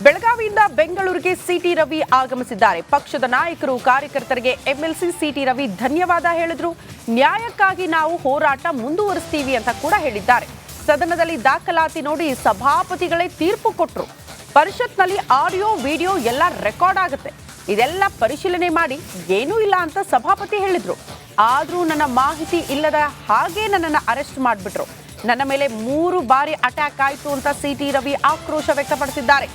ಬೆಳಗಾವಿಯಿಂದ ಬೆಂಗಳೂರಿಗೆ ಸಿಟಿ ರವಿ ಆಗಮಿಸಿದ್ದಾರೆ. ಪಕ್ಷದ ನಾಯಕರು ಕಾರ್ಯಕರ್ತರಿಗೆ ಎಂಎಲ್ಸಿ ಸಿಟಿ ರವಿ ಧನ್ಯವಾದ ಹೇಳಿದ್ರು. ನ್ಯಾಯಕ್ಕಾಗಿ ನಾವು ಹೋರಾಟ ಮುಂದುವರಿಸ್ತೀವಿ ಅಂತ ಕೂಡ ಹೇಳಿದ್ದಾರೆ. ಸದನದಲ್ಲಿ ದಾಖಲಾತಿ ನೋಡಿ ಸಭಾಪತಿಗಳೇ ತೀರ್ಪು ಕೊಟ್ಟರು. ಪರಿಷತ್ನಲ್ಲಿ ಆಡಿಯೋ ವಿಡಿಯೋ ಎಲ್ಲ ರೆಕಾರ್ಡ್ ಆಗುತ್ತೆ, ಇದೆಲ್ಲ ಪರಿಶೀಲನೆ ಮಾಡಿ ಏನೂ ಇಲ್ಲ ಅಂತ ಸಭಾಪತಿ ಹೇಳಿದ್ರು. ಆದ್ರೂ ನನ್ನ ಮಾಹಿತಿ ಇಲ್ಲದ ಹಾಗೆ ನನ್ನನ್ನು ಅರೆಸ್ಟ್ ಮಾಡಿಬಿಟ್ರು. ನನ್ನ ಮೇಲೆ 3 ಬಾರಿ ಅಟ್ಯಾಕ್ ಆಯಿತು ಅಂತ ಸಿಟಿ ರವಿ ಆಕ್ರೋಶ ವ್ಯಕ್ತಪಡಿಸಿದ್ದಾರೆ.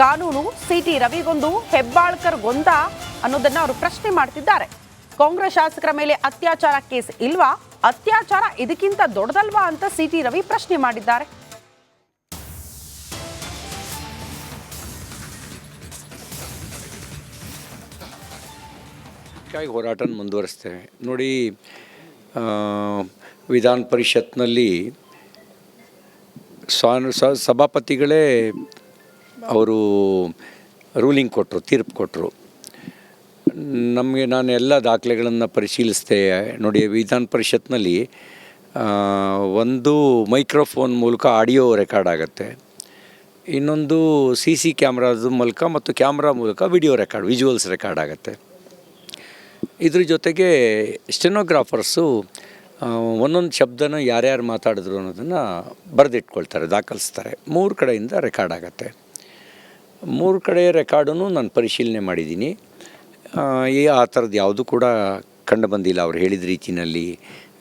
ಕಾನೂನು ಸಿಟಿ ರವಿಗೊಂದು ಹೆಬ್ಬಾಳ್ಕರ್ಗೊಂದ ಅನ್ನೋದನ್ನ ಅವರು ಪ್ರಶ್ನೆ ಮಾಡ್ತಿದ್ದಾರೆ. ಕಾಂಗ್ರೆಸ್ ಶಾಸಕರ ಮೇಲೆ ಅತ್ಯಾಚಾರ ಕೇಸ್ ಇಲ್ವಾ? ಅತ್ಯಾಚಾರ ಇದಕ್ಕಿಂತ ದೊಡ್ಡದಲ್ವಾ ಅಂತ ಸಿಟಿ ರವಿ ಪ್ರಶ್ನೆ ಮಾಡಿದ್ದಾರೆ. ಹೋರಾಟ ಮುಂದುವರಿಸ್ತೇವೆ ನೋಡಿ. ವಿಧಾನ ಪರಿಷತ್ನಲ್ಲಿ ಸಭಾಪತಿಗಳೇ ಅವರು ರೂಲಿಂಗ್ ಕೊಟ್ಟರು, ತೀರ್ಪು ಕೊಟ್ಟರು. ನಮಗೆ ನಾನು ಎಲ್ಲ ದಾಖಲೆಗಳನ್ನು ಪರಿಶೀಲಿಸಿದೆ ನೋಡಿ. ವಿಧಾನ ಪರಿಷತ್ನಲ್ಲಿ ಒಂದು ಮೈಕ್ರೋಫೋನ್ ಮೂಲಕ ಆಡಿಯೋ ರೆಕಾರ್ಡ್ ಆಗುತ್ತೆ, ಇನ್ನೊಂದು CC ಕ್ಯಾಮ್ರಾದ ಮೂಲಕ ಮತ್ತು ಕ್ಯಾಮ್ರಾ ಮೂಲಕ ವಿಡಿಯೋ ರೆಕಾರ್ಡ್, ವಿಜುವಲ್ಸ್ ರೆಕಾರ್ಡ್ ಆಗುತ್ತೆ. ಇದ್ರ ಜೊತೆಗೆ ಸ್ಟೆನೋಗ್ರಾಫರ್ಸು ಒಂದೊಂದು ಶಬ್ದನ ಯಾರ್ಯಾರು ಮಾತಾಡಿದ್ರು ಅನ್ನೋದನ್ನು ಬರೆದಿಟ್ಕೊಳ್ತಾರೆ, ದಾಖಲಿಸ್ತಾರೆ. 3 ಕಡೆಯಿಂದ ರೆಕಾರ್ಡ್ ಆಗುತ್ತೆ. 3 ಕಡೆ ರೆಕಾರ್ಡನ್ನು ನಾನು ಪರಿಶೀಲನೆ ಮಾಡಿದ್ದೀನಿ. ಆ ಥರದ್ದು ಯಾವುದೂ ಕೂಡ ಕಂಡು ಬಂದಿಲ್ಲ. ಅವ್ರು ಹೇಳಿದ ರೀತಿಯಲ್ಲಿ,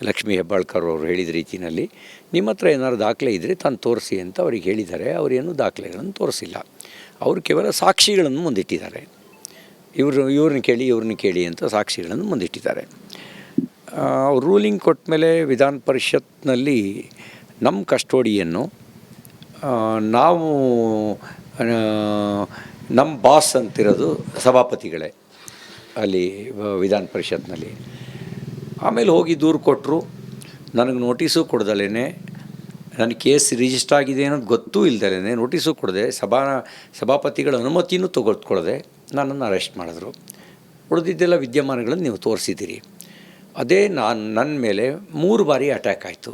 ಲಕ್ಷ್ಮೀ ಹೆಬ್ಬಾಳ್ಕರ್ ಅವರು ಹೇಳಿದ ರೀತಿಯಲ್ಲಿ ನಿಮ್ಮ ಹತ್ರ ಏನಾದ್ರು ದಾಖಲೆ ಇದ್ದರೆ ತಾನು ತೋರಿಸಿ ಅಂತ ಅವ್ರಿಗೆ ಹೇಳಿದ್ದಾರೆ. ಅವರೇನು ದಾಖಲೆಗಳನ್ನು ತೋರಿಸಿಲ್ಲ. ಅವರು ಕೇವಲ ಸಾಕ್ಷಿಗಳನ್ನು ಮುಂದಿಟ್ಟಿದ್ದಾರೆ. ಇವ್ರನ್ನ ಕೇಳಿ ಅಂತ ಸಾಕ್ಷಿಗಳನ್ನು ಮುಂದಿಟ್ಟಿದ್ದಾರೆ. ಅವ್ರು ರೂಲಿಂಗ್ ಕೊಟ್ಟ ಮೇಲೆ ವಿಧಾನ ಪರಿಷತ್ನಲ್ಲಿ ನಮ್ಮ ಕಸ್ಟೋಡಿಯನ್ನು ನಾವು ನಮ್ಮ ಬಾಸ್ ಅಂತಿರೋದು ಸಭಾಪತಿಗಳೇ ಅಲ್ಲಿ ವಿಧಾನ ಪರಿಷತ್ನಲ್ಲಿ. ಆಮೇಲೆ ಹೋಗಿ ದೂರು ಕೊಟ್ಟರು. ನನಗೆ ನೋಟಿಸು ಕೊಡ್ದಲೇ, ನನ್ನ ಕೇಸ್ ರಿಜಿಸ್ಟರ್ ಆಗಿದೆ ಅನ್ನೋದು ಗೊತ್ತೂ ಇಲ್ದಲೇ, ನೋಟಿಸು ಕೊಡದೆ, ಸಭಾಪತಿಗಳ ಅನುಮತಿನೂ ತೆಗೆದುಕೊಳ್ಳದೆ ನನ್ನನ್ನು ಅರೆಸ್ಟ್ ಮಾಡಿದ್ರು. ಉಳಿದಿದ್ದೆಲ್ಲ ವಿದ್ಯಮಾನಗಳನ್ನು ನೀವು ತೋರಿಸಿದ್ದೀರಿ. ಅದೇ ನನ್ನ ಮೇಲೆ 3 ಬಾರಿ ಅಟ್ಯಾಕ್ ಆಯಿತು.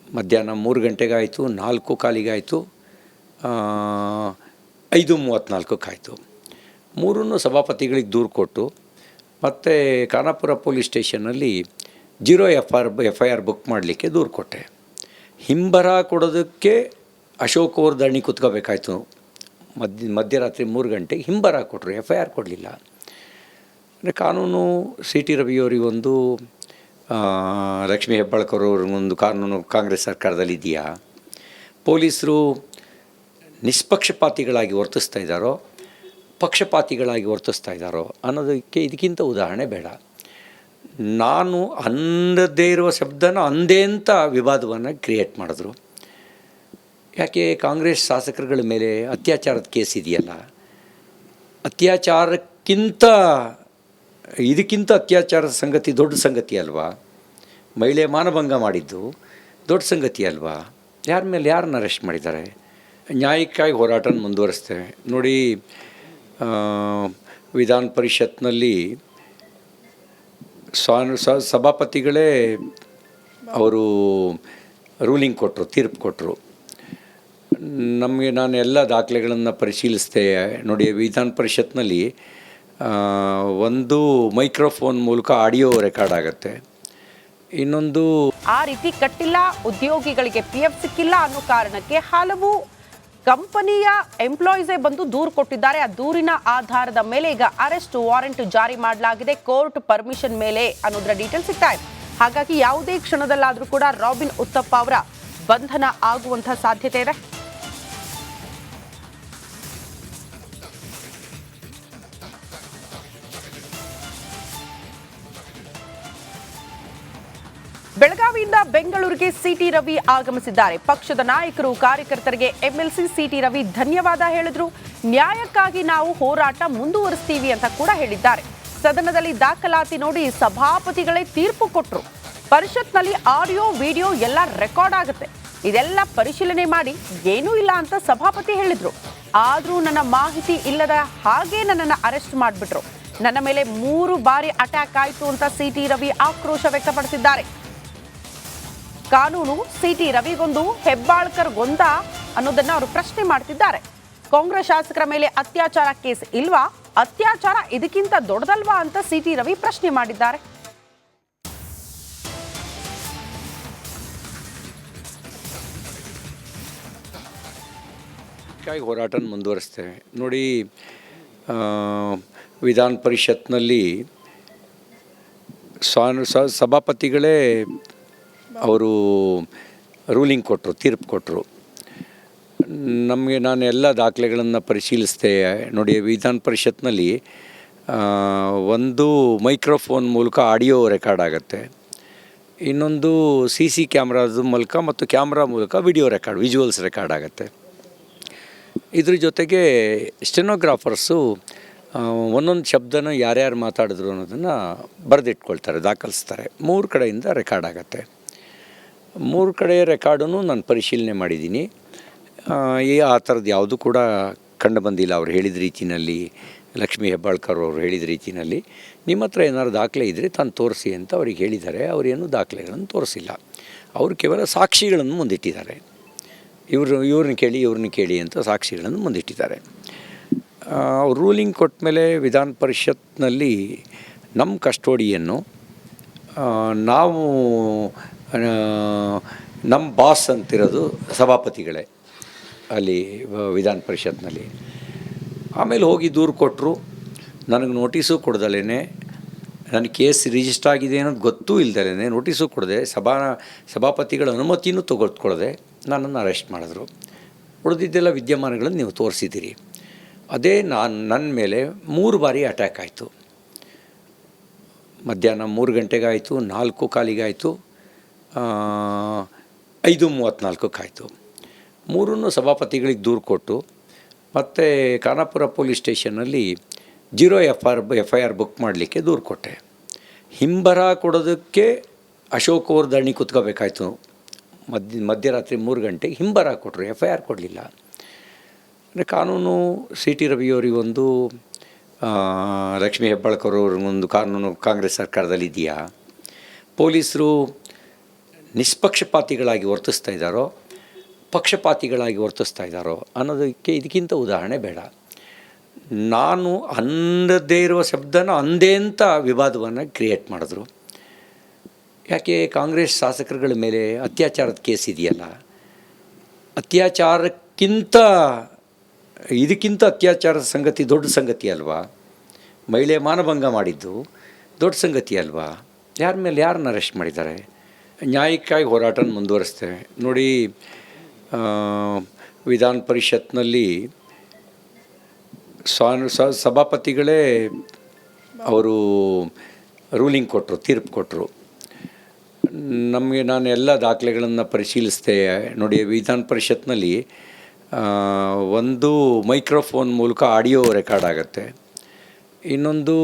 ಮಧ್ಯಾಹ್ನ 3 ಗಂಟೆಗಾಯಿತು, 4:15 5:34 ಮೂರನ್ನು ಸಭಾಪತಿಗಳಿಗೆ ದೂರು ಕೊಟ್ಟು ಮತ್ತು ಖಾನಾಪುರ ಪೊಲೀಸ್ ಸ್ಟೇಷನ್ನಲ್ಲಿ 0 FIR ಬುಕ್ ಮಾಡಲಿಕ್ಕೆ ದೂರು ಕೊಟ್ಟೆ. ಹಿಂಬರ ಕೊಡೋದಕ್ಕೆ ಅಶೋಕ್ ಅವ್ರ ದಣಿ ಕೂತ್ಕೋಬೇಕಾಯ್ತು. ಮಧ್ಯರಾತ್ರಿ 3 ಗಂಟೆಗೆ ಹಿಂಬರ ಕೊಟ್ಟರು, FIR ಕೊಡಲಿಲ್ಲ. ಅಂದರೆ ಕಾನೂನು ಸಿಟಿ ರವಿಯವರಿಗೊಂದು, ಲಕ್ಷ್ಮೀ ಹೆಬ್ಬಾಳ್ಕರ್ ಅವ್ರಿಗೊಂದು ಕಾನೂನು ಕಾಂಗ್ರೆಸ್ ಸರ್ಕಾರದಲ್ಲಿ ಇದೆಯಾ? ಪೊಲೀಸರು ನಿಷ್ಪಕ್ಷಪಾತಿಗಳಾಗಿ ವರ್ತಿಸ್ತಾ ಇದ್ದಾರೋ, ಪಕ್ಷಪಾತಿಗಳಾಗಿ ವರ್ತಿಸ್ತಾ ಇದ್ದಾರೋ ಅನ್ನೋದಕ್ಕೆ ಇದಕ್ಕಿಂತ ಉದಾಹರಣೆ ಬೇಡ. ನಾನು ಅಂದದೇ ಇರುವ ಶಬ್ದನ ಅಂದೇ ಅಂತ ವಿವಾದವನ್ನು ಕ್ರಿಯೇಟ್ ಮಾಡಿದ್ರು. ಯಾಕೆ ಕಾಂಗ್ರೆಸ್ ಶಾಸಕರುಗಳ ಮೇಲೆ ಅತ್ಯಾಚಾರದ ಕೇಸ್ ಇದೆಯಲ್ಲ, ಅತ್ಯಾಚಾರಕ್ಕಿಂತ ಇದಕ್ಕಿಂತ ಅತ್ಯಾಚಾರದ ಸಂಗತಿ ದೊಡ್ಡ ಸಂಗತಿ ಅಲ್ವಾ? ಮಹಿಳೆ ಮಾನಭಂಗ ಮಾಡಿದ್ದು ದೊಡ್ಡ ಸಂಗತಿ ಅಲ್ವಾ? ಯಾರ ಮೇಲೆ ಯಾರನ್ನ ಅರೆಸ್ಟ್ ಮಾಡಿದ್ದಾರೆ? ನ್ಯಾಯಕ್ಕಾಗಿ ಹೋರಾಟ ಮುಂದುವರಿಸ್ತೇವೆ ನೋಡಿ. ವಿಧಾನ ಪರಿಷತ್ನಲ್ಲಿ ಸಭಾಪತಿಗಳೇ ಅವರು ರೂಲಿಂಗ್ ಕೊಟ್ಟರು, ತೀರ್ಪು ಕೊಟ್ಟರು. ನಮಗೆ ನಾನು ಎಲ್ಲ ದಾಖಲೆಗಳನ್ನು ಪರಿಶೀಲಿಸಿದೆ ನೋಡಿ. ವಿಧಾನ ಪರಿಷತ್ನಲ್ಲಿ ಒಂದು ಮೈಕ್ರೋಫೋನ್ ಮೂಲಕ ಆಡಿಯೋ ರೆಕಾರ್ಡ್ ಆಗುತ್ತೆ, ಇನ್ನೊಂದು ಆ ರೀತಿ ಕಟ್ಟಿಲ್ಲ, ಉದ್ಯೋಗಿಗಳಿಗೆ PF ಸಿಕ್ಕಿಲ್ಲ ಅನ್ನೋ ಕಾರಣಕ್ಕೆ ಹಲವು ಕಂಪನಿಯ ಎಂಪ್ಲಾಯೀಸೇ ಬಂದು ದೂರು ಕೊಟ್ಟಿದ್ದಾರೆ. ಆ ದೂರಿನ ಆಧಾರದ ಮೇಲೆ ಈಗ ಅರೆಸ್ಟ್ ವಾರೆಂಟ್ ಜಾರಿ ಮಾಡಲಾಗಿದೆ, ಕೋರ್ಟ್ ಪರ್ಮಿಷನ್ ಮೇಲೆ ಅನ್ನೋದರ ಡೀಟೇಲ್ ಸಿಗ್ತಾ ಇದೆ. ಹಾಗಾಗಿ ಯಾವುದೇ ಕ್ಷಣದಲ್ಲಾದರೂ ಕೂಡ ರಾಬಿನ್ ಉತ್ತಪ್ಪ ಅವರ ಬಂಧನ ಆಗುವಂತಹ ಸಾಧ್ಯತೆ ಇದೆ. ಬೆಳಗಾವಿಯಿಂದ ಬೆಂಗಳೂರಿಗೆ ಸಿಟಿ ರವಿ ಆಗಮಿಸಿದ್ದಾರೆ. ಪಕ್ಷದ ನಾಯಕರು ಕಾರ್ಯಕರ್ತರಿಗೆ ಎಂಎಲ್ಸಿ ಸಿಟಿ ರವಿ ಧನ್ಯವಾದ ಹೇಳಿದ್ರು. ನ್ಯಾಯಕ್ಕಾಗಿ ನಾವು ಹೋರಾಟ ಮುಂದುವರಿಸ್ತೀವಿ ಅಂತ ಕೂಡ ಹೇಳಿದ್ದಾರೆ. ಸದನದಲ್ಲಿ ದಾಖಲಾತಿ ನೋಡಿ ಸಭಾಪತಿಗಳೇ ತೀರ್ಪು ಕೊಟ್ಟರು. ಪರಿಷತ್ನಲ್ಲಿ ಆಡಿಯೋ ವಿಡಿಯೋ ಎಲ್ಲ ರೆಕಾರ್ಡ್ ಆಗುತ್ತೆ, ಇದೆಲ್ಲ ಪರಿಶೀಲನೆ ಮಾಡಿ ಏನೂ ಇಲ್ಲ ಅಂತ ಸಭಾಪತಿ ಹೇಳಿದ್ರು. ಆದ್ರೂ ನನ್ನ ಮಾಹಿತಿ ಇಲ್ಲದ ಹಾಗೆ ನನ್ನನ್ನು ಅರೆಸ್ಟ್ ಮಾಡಿಬಿಟ್ರು. ನನ್ನ ಮೇಲೆ 3 ಬಾರಿ ಅಟ್ಯಾಕ್ ಆಯಿತು ಅಂತ ಸಿಟಿ ರವಿ ಆಕ್ರೋಶ ವ್ಯಕ್ತಪಡಿಸಿದ್ದಾರೆ. ಕಾನೂನು ಸಿಟಿ ರವಿಗೊಂದು ಹೆಬ್ಬಾಳ್ಕರ್ಗೊಂದ ಅನ್ನೋದನ್ನ ಅವರು ಪ್ರಶ್ನೆ ಮಾಡ್ತಿದ್ದಾರೆ. ಕಾಂಗ್ರೆಸ್ ಶಾಸಕರ ಮೇಲೆ ಅತ್ಯಾಚಾರ ಕೇಸ್ ಇಲ್ವಾ? ಅತ್ಯಾಚಾರ ಇದಕ್ಕಿಂತ ದೊಡ್ಡದಲ್ವಾ ಅಂತ ಸಿಟಿ ರವಿ ಪ್ರಶ್ನೆ ಮಾಡಿದ್ದಾರೆ. ಹೋರಾಟ ಮುಂದುವರಿಸ್ತೇವೆ ನೋಡಿ. ವಿಧಾನ ಪರಿಷತ್ನಲ್ಲಿ ಸಭಾಪತಿಗಳೇ ಅವರು ರೂಲಿಂಗ್ ಕೊಟ್ಟರು, ತೀರ್ಪು ಕೊಟ್ಟರು. ನಮಗೆ ನಾನು ಎಲ್ಲ ದಾಖಲೆಗಳನ್ನು ಪರಿಶೀಲಿಸಿದೆ ನೋಡಿ. ವಿಧಾನ ಪರಿಷತ್ನಲ್ಲಿ ಒಂದು ಮೈಕ್ರೋಫೋನ್ ಮೂಲಕ ಆಡಿಯೋ ರೆಕಾರ್ಡ್ ಆಗುತ್ತೆ, ಇನ್ನೊಂದು CC ಕ್ಯಾಮ್ರಾದ ಮೂಲಕ ಮತ್ತು ಕ್ಯಾಮ್ರಾ ಮೂಲಕ ವಿಡಿಯೋ ರೆಕಾರ್ಡ್, ವಿಜುವಲ್ಸ್ ರೆಕಾರ್ಡ್ ಆಗುತ್ತೆ. ಇದ್ರ ಜೊತೆಗೆ ಸ್ಟೆನೋಗ್ರಾಫರ್ಸು ಒಂದೊಂದು ಶಬ್ದನ ಯಾರ್ಯಾರು ಮಾತಾಡಿದ್ರು ಅನ್ನೋದನ್ನು ಬರೆದಿಟ್ಕೊಳ್ತಾರೆ, ದಾಖಲಿಸ್ತಾರೆ. 3 ಕಡೆಯಿಂದ ರೆಕಾರ್ಡ್ ಆಗುತ್ತೆ. 3 ಕಡೆ ರೆಕಾರ್ಡನ್ನು ನಾನು ಪರಿಶೀಲನೆ ಮಾಡಿದ್ದೀನಿ. ಆ ಥರದ್ದು ಯಾವುದೂ ಕೂಡ ಕಂಡು ಬಂದಿಲ್ಲ. ಅವ್ರು ಹೇಳಿದ ರೀತಿಯಲ್ಲಿ, ಲಕ್ಷ್ಮೀ ಹೆಬ್ಬಾಳ್ಕರ್ ಅವರು ಹೇಳಿದ ರೀತಿಯಲ್ಲಿ ನಿಮ್ಮ ಹತ್ರ ಏನಾದ್ರು ದಾಖಲೆ ಇದ್ದರೆ ತಂದು ತೋರಿಸಿ ಅಂತ ಅವ್ರಿಗೆ ಹೇಳಿದ್ದಾರೆ. ಅವರೇನು ದಾಖಲೆಗಳನ್ನು ತೋರಿಸಿಲ್ಲ. ಅವರು ಕೇವಲ ಸಾಕ್ಷಿಗಳನ್ನು ಮುಂದಿಟ್ಟಿದ್ದಾರೆ. ಇವ್ರನ್ನ ಕೇಳಿ ಅಂತ ಸಾಕ್ಷಿಗಳನ್ನು ಮುಂದಿಟ್ಟಿದ್ದಾರೆ. ಅವ್ರು ರೂಲಿಂಗ್ ಕೊಟ್ಟ ಮೇಲೆ ವಿಧಾನ ಪರಿಷತ್ನಲ್ಲಿ ನಮ್ಮ ಕಸ್ಟೋಡಿಯನ್ನು ನಾವು ನಮ್ಮ ಬಾಸ್ ಅಂತಿರೋದು ಸಭಾಪತಿಗಳೇ ಅಲ್ಲಿ ವಿಧಾನ ಪರಿಷತ್ನಲ್ಲಿ. ಆಮೇಲೆ ಹೋಗಿ ದೂರು ಕೊಟ್ಟರು. ನನಗೆ ನೋಟಿಸು ಕೊಡ್ದಲೇ, ನನ್ನ ಕೇಸ್ ರಿಜಿಸ್ಟರ್ ಆಗಿದೆ ಅನ್ನೋದು ಗೊತ್ತೂ ಇಲ್ದಲೇ, ನೋಟಿಸು ಕೊಡದೆ, ಸಭಾಪತಿಗಳ ಅನುಮತಿನೂ ತೆಗೆದುಕೊಳ್ಳದೆ ನನ್ನನ್ನು ಅರೆಸ್ಟ್ ಮಾಡಿದ್ರು. ಉಳಿದಿದ್ದೆಲ್ಲ ವಿದ್ಯಮಾನಗಳನ್ನು ನೀವು ತೋರಿಸಿದ್ದೀರಿ. ಅದೇ ನನ್ನ ಮೇಲೆ 3 ಬಾರಿ ಅಟ್ಯಾಕ್ ಆಯಿತು. ಮಧ್ಯಾಹ್ನ 3 ಗಂಟೆಗಾಯಿತು, 4:15 5:34 ಮೂರನ್ನು ಸಭಾಪತಿಗಳಿಗೆ ದೂರು ಕೊಟ್ಟು ಮತ್ತು ಖಾನಾಪುರ ಪೊಲೀಸ್ ಸ್ಟೇಷನ್ನಲ್ಲಿ 0 FIR ಬುಕ್ ಮಾಡಲಿಕ್ಕೆ ದೂರು ಕೊಟ್ಟೆ. ಹಿಂಬರ ಕೊಡೋದಕ್ಕೆ ಅಶೋಕ್ ಅವ್ರ ದಣಿ ಕೂತ್ಕೋಬೇಕಾಯ್ತು. ಮಧ್ಯರಾತ್ರಿ 3 ಗಂಟೆಗೆ ಹಿಂಬರ ಕೊಟ್ಟರು, FIR ಕೊಡಲಿಲ್ಲ. ಅಂದರೆ ಕಾನೂನು CT ರವಿಯವರಿಗೊಂದು, ಲಕ್ಷ್ಮೀ ಹೆಬ್ಬಾಳ್ಕರ್ ಅವ್ರಿಗೊಂದು ಕಾನೂನು ಕಾಂಗ್ರೆಸ್ ಸರ್ಕಾರದಲ್ಲಿ ಇದೆಯಾ? ಪೊಲೀಸರು ನಿಷ್ಪಕ್ಷಪಾತಿಗಳಾಗಿ ವರ್ತಿಸ್ತಾ ಇದ್ದಾರೋ, ಪಕ್ಷಪಾತಿಗಳಾಗಿ ವರ್ತಿಸ್ತಾ ಇದ್ದಾರೋ ಅನ್ನೋದಕ್ಕೆ ಇದಕ್ಕಿಂತ ಉದಾಹರಣೆ ಬೇಡ. ನಾನು ಅನ್ನದೇ ಇರುವ ಶಬ್ದನ ಅಂದೇ ಅಂತ ವಿವಾದವನ್ನು ಕ್ರಿಯೇಟ್ ಮಾಡಿದ್ರು. ಯಾಕೆ ಕಾಂಗ್ರೆಸ್ ಶಾಸಕರುಗಳ ಮೇಲೆ ಅತ್ಯಾಚಾರದ ಕೇಸ್ ಇದೆಯಲ್ಲ, ಇದಕ್ಕಿಂತ ಅತ್ಯಾಚಾರದ ಸಂಗತಿ ದೊಡ್ಡ ಸಂಗತಿ ಅಲ್ವಾ? ಮಹಿಳೆ ಮಾನಭಂಗ ಮಾಡಿದ್ದು ದೊಡ್ಡ ಸಂಗತಿ ಅಲ್ವಾ? ಯಾರನ್ನ ಅರೆಸ್ಟ್ ಮಾಡಿದ್ದಾರೆ? ನ್ಯಾಯಕ್ಕಾಗಿ ಹೋರಾಟ ಮುಂದುವರಿಸ್ತೇವೆ ನೋಡಿ. ವಿಧಾನ ಪರಿಷತ್ನಲ್ಲಿ ಸಭಾಪತಿಗಳೇ ಅವರು ರೂಲಿಂಗ್ ಕೊಟ್ಟರು, ತೀರ್ಪು ಕೊಟ್ಟರು. ನಮಗೆ ನಾನು ಎಲ್ಲ ದಾಖಲೆಗಳನ್ನು ಪರಿಶೀಲಿಸಿದೆ ನೋಡಿ. ವಿಧಾನ ಪರಿಷತ್ನಲ್ಲಿ ಒಂದು ಮೈಕ್ರೋಫೋನ್ ಮೂಲಕ ಆಡಿಯೋ ರೆಕಾರ್ಡ್ ಆಗುತ್ತೆ, ಇನ್ನೊಂದು